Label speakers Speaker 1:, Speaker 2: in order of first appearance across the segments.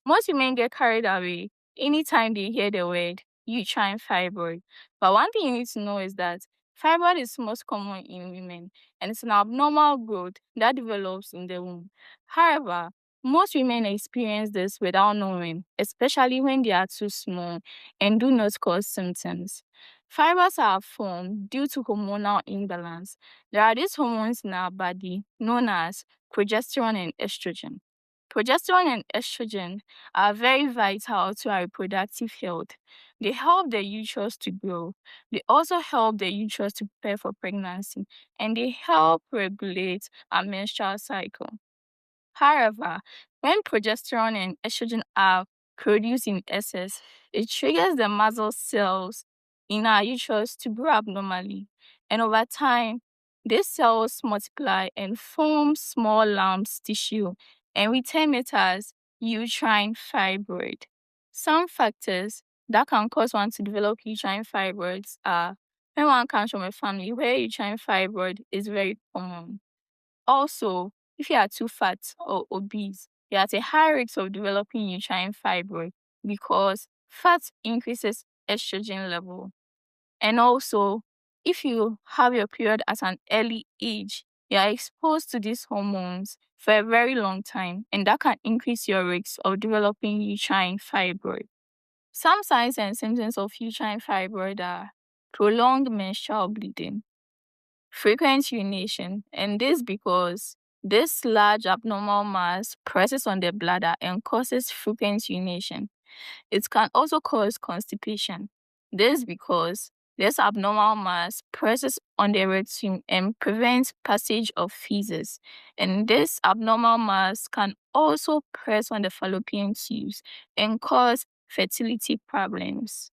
Speaker 1: Most women get carried away anytime they hear the word uterine fibroid. But one thing you need to know is that fibroid is most common in women, and it's an abnormal growth that develops in the womb. However, most women experience this without knowing, especially when they are too small and do not cause symptoms. Fibroids are formed due to hormonal imbalance. There are these hormones in our body known as progesterone and estrogen. Progesterone and estrogen are very vital to our reproductive health. They help the uterus to grow. They also help the uterus to prepare for pregnancy, and they help regulate our menstrual cycle. However, when progesterone and estrogen are produced in excess, it triggers the muscle cells in our uterus to grow abnormally. And over time, these cells multiply and form small lumps tissue, and we term it as uterine fibroid. Some factors that can cause one to develop uterine fibroids are when one comes from a family where uterine fibroid is very common. Also, if you are too fat or obese, you're at a high risk of developing uterine fibroid because fat increases estrogen level. And also, if you have your period at an early age, you are exposed to these hormones for a very long time, and that can increase your risk of developing uterine fibroid. Some signs and symptoms of uterine fibroid are prolonged menstrual bleeding, frequent urination, and this because this large abnormal mass presses on the bladder and causes frequent urination. It can also cause constipation. This because this abnormal mass presses on the rectum and prevents passage of feces. And this abnormal mass can also press on the fallopian tubes and cause fertility problems.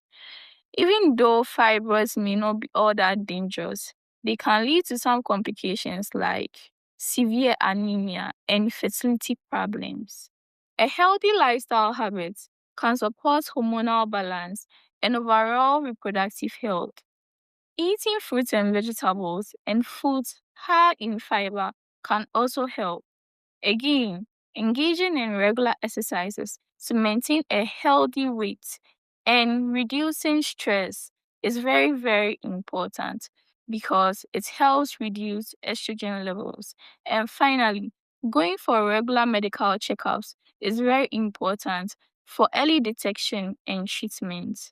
Speaker 1: Even though fibroids may not be all that dangerous, they can lead to some complications like severe anemia and fertility problems. A healthy lifestyle habit can support hormonal balance and overall reproductive health. Eating fruits and vegetables and foods high in fiber can also help. Again, engaging in regular exercises to maintain a healthy weight and reducing stress is very, very important because it helps reduce estrogen levels. And finally, going for regular medical checkups is very important for early detection and treatment.